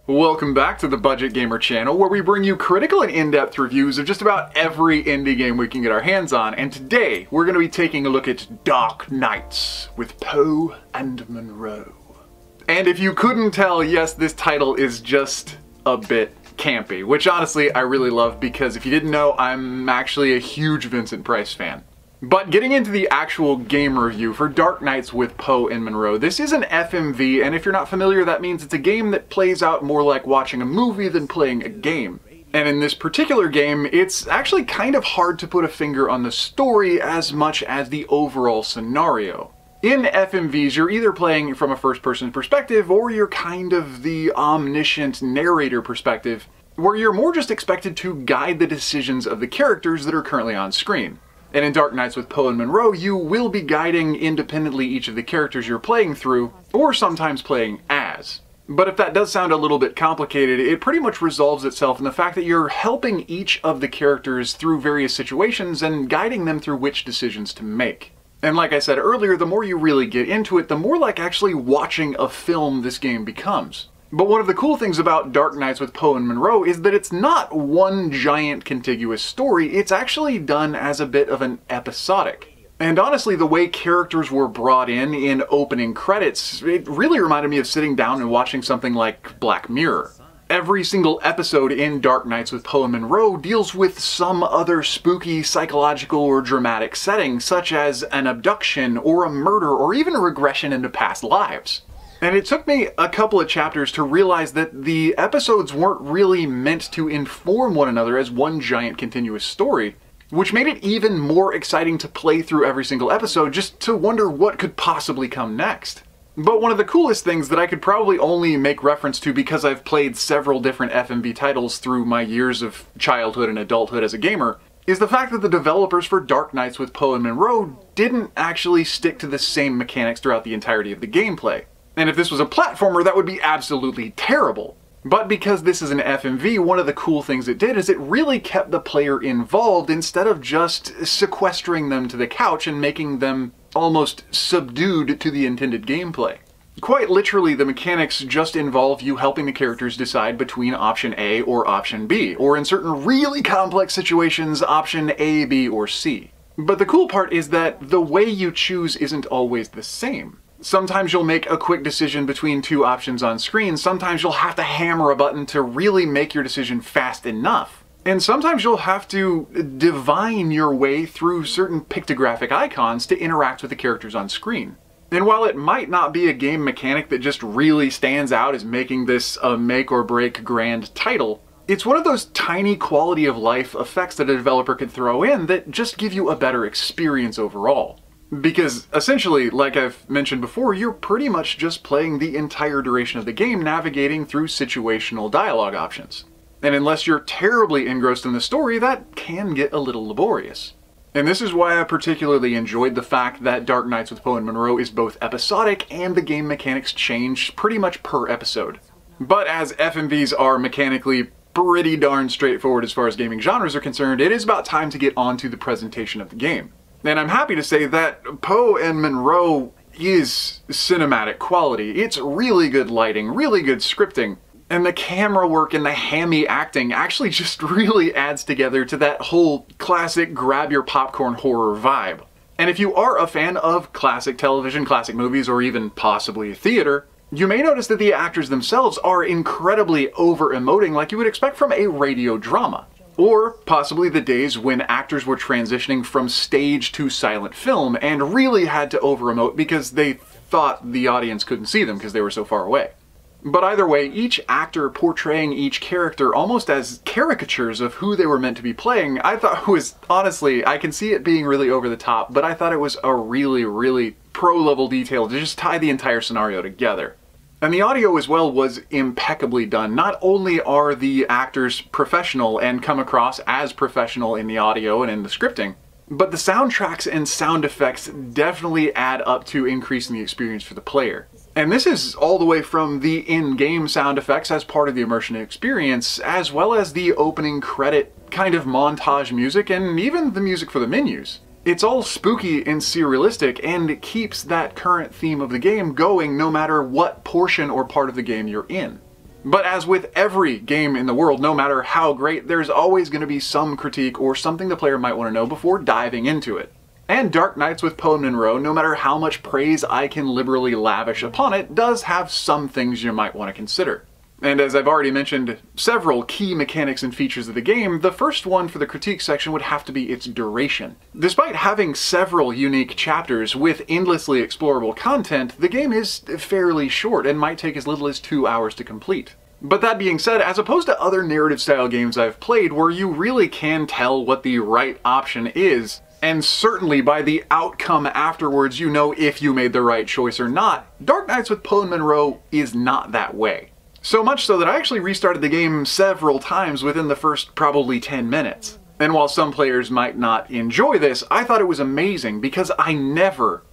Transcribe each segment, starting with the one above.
Welcome back to the Budget Gamer channel, where we bring you critical and in-depth reviews of just about every indie game we can get our hands on, and today we're going to be taking a look at Dark Knights with Poe and Munro. And if you couldn't tell, yes, this title is just a bit campy, which honestly I really love because if you didn't know, I'm actually a huge Vincent Price fan. But getting into the actual game review for Dark Knights with Poe and Munro, this is an FMV, and if you're not familiar, that means it's a game that plays out more like watching a movie than playing a game. And in this particular game, it's actually kind of hard to put a finger on the story as much as the overall scenario. In FMVs, you're either playing from a first-person perspective, or you're kind of the omniscient narrator perspective, where you're more just expected to guide the decisions of the characters that are currently on screen. And in Dark Knights with Poe and Munro, you will be guiding independently each of the characters you're playing through, or sometimes playing as. But if that does sound a little bit complicated, it pretty much resolves itself in the fact that you're helping each of the characters through various situations and guiding them through which decisions to make. And like I said earlier, the more you really get into it, the more like actually watching a film this game becomes. But one of the cool things about Dark Knights with Poe and Munro is that it's not one giant contiguous story, it's actually done as a bit of an episodic. And honestly, the way characters were brought in opening credits, it really reminded me of sitting down and watching something like Black Mirror. Every single episode in Dark Knights with Poe and Munro deals with some other spooky, psychological, or dramatic setting, such as an abduction, or a murder, or even a regression into past lives. And it took me a couple of chapters to realize that the episodes weren't really meant to inform one another as one giant continuous story, which made it even more exciting to play through every single episode just to wonder what could possibly come next. But one of the coolest things that I could probably only make reference to because I've played several different FMV titles through my years of childhood and adulthood as a gamer is the fact that the developers for Dark Knights with Poe and Munro didn't actually stick to the same mechanics throughout the entirety of the gameplay. And if this was a platformer, that would be absolutely terrible. But because this is an FMV, one of the cool things it did is it really kept the player involved instead of just sequestering them to the couch and making them almost subdued to the intended gameplay. Quite literally, the mechanics just involve you helping the characters decide between option A or option B, or in certain really complex situations, option A, B, or C. But the cool part is that the way you choose isn't always the same. Sometimes you'll make a quick decision between two options on screen, sometimes you'll have to hammer a button to really make your decision fast enough. And sometimes you'll have to divine your way through certain pictographic icons to interact with the characters on screen. And while it might not be a game mechanic that just really stands out as making this a make or break grand title, it's one of those tiny quality of life effects that a developer could throw in that just give you a better experience overall. Because essentially, like I've mentioned before, you're pretty much just playing the entire duration of the game navigating through situational dialogue options. And unless you're terribly engrossed in the story, that can get a little laborious. And this is why I particularly enjoyed the fact that Dark Knights with Poe and Munro is both episodic and the game mechanics change pretty much per episode. But as FMVs are mechanically pretty darn straightforward as far as gaming genres are concerned, it is about time to get onto the presentation of the game. And I'm happy to say that Poe and Munro is cinematic quality. It's really good lighting, really good scripting, and the camera work and the hammy acting actually just really adds together to that whole classic grab your popcorn horror vibe. And if you are a fan of classic television, classic movies, or even possibly theater, you may notice that the actors themselves are incredibly over-emoting like you would expect from a radio drama. Or possibly the days when actors were transitioning from stage to silent film and really had to over-emote because they thought the audience couldn't see them because they were so far away. But either way, each actor portraying each character almost as caricatures of who they were meant to be playing, I thought was, honestly, I can see it being really over the top, but I thought it was a really pro-level detail to just tie the entire scenario together. And the audio as well was impeccably done. Not only are the actors professional and come across as professional in the audio and in the scripting, but the soundtracks and sound effects definitely add up to increasing the experience for the player. And this is all the way from the in-game sound effects as part of the immersion experience, as well as the opening credit kind of montage music and even the music for the menus. It's all spooky and surrealistic, and it keeps that current theme of the game going no matter what portion or part of the game you're in. But as with every game in the world, no matter how great, there's always going to be some critique or something the player might want to know before diving into it. And Dark Nights with Poe and Munro, no matter how much praise I can liberally lavish upon it, does have some things you might want to consider. And as I've already mentioned several key mechanics and features of the game, the first one for the critique section would have to be its duration. Despite having several unique chapters with endlessly explorable content, the game is fairly short and might take as little as 2 hours to complete. But that being said, as opposed to other narrative style games I've played where you really can tell what the right option is, and certainly by the outcome afterwards you know if you made the right choice or not, Dark Nights with Poe and Munro is not that way. So much so that I actually restarted the game several times within the first probably 10 minutes. And while some players might not enjoy this, I thought it was amazing because I never,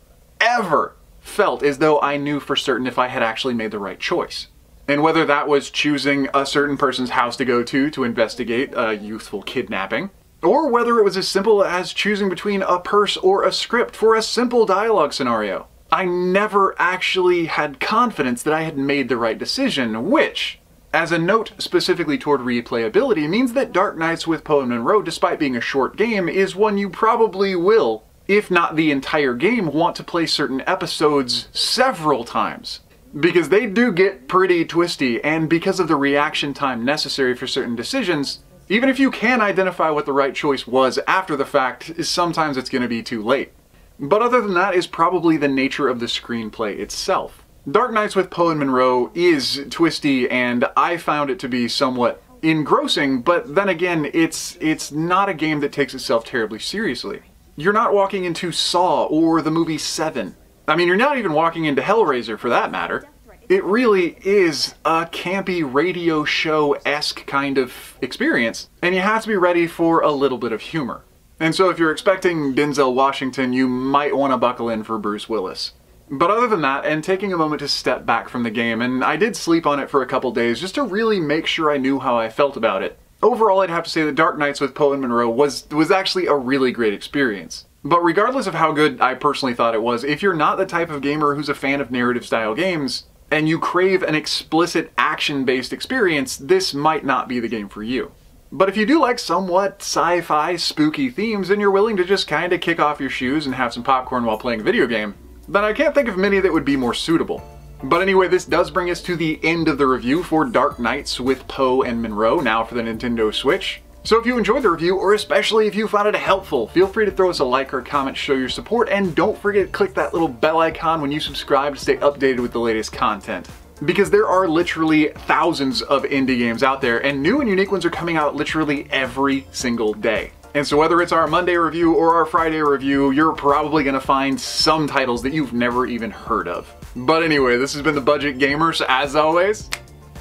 ever felt as though I knew for certain if I had actually made the right choice. And whether that was choosing a certain person's house to go to investigate a youthful kidnapping, or whether it was as simple as choosing between a purse or a script for a simple dialogue scenario, I never actually had confidence that I had made the right decision, which, as a note specifically toward replayability, means that Dark Nights with Poe and Munro, despite being a short game, is one you probably will, if not the entire game, want to play certain episodes several times. Because they do get pretty twisty, and because of the reaction time necessary for certain decisions, even if you can identify what the right choice was after the fact, sometimes it's going to be too late. But other than that is probably the nature of the screenplay itself. Dark Nights with Poe and Munro is twisty, and I found it to be somewhat engrossing, but then again, it's not a game that takes itself terribly seriously. You're not walking into Saw or the movie Seven. I mean, you're not even walking into Hellraiser for that matter. It really is a campy radio show-esque kind of experience, and you have to be ready for a little bit of humor. And so if you're expecting Denzel Washington, you might want to buckle in for Bruce Willis. But other than that, and taking a moment to step back from the game, and I did sleep on it for a couple days just to really make sure I knew how I felt about it. Overall, I'd have to say that Dark Nights with Poe and Munro was actually a really great experience. But regardless of how good I personally thought it was, if you're not the type of gamer who's a fan of narrative style games, and you crave an explicit action-based experience, this might not be the game for you. But if you do like somewhat sci-fi, spooky themes, and you're willing to just kinda kick off your shoes and have some popcorn while playing a video game, then I can't think of many that would be more suitable. But anyway, this does bring us to the end of the review for Dark Nights with Poe and Munro, now for the Nintendo Switch. So if you enjoyed the review, or especially if you found it helpful, feel free to throw us a like or a comment to show your support, and don't forget to click that little bell icon when you subscribe to stay updated with the latest content. Because there are literally thousands of indie games out there, and new and unique ones are coming out literally every single day. And so whether it's our Monday review or our Friday review, you're probably going to find some titles that you've never even heard of. But anyway, this has been The Budget Gamers, as always.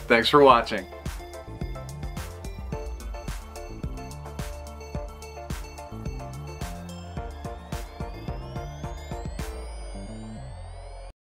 Thanks for watching.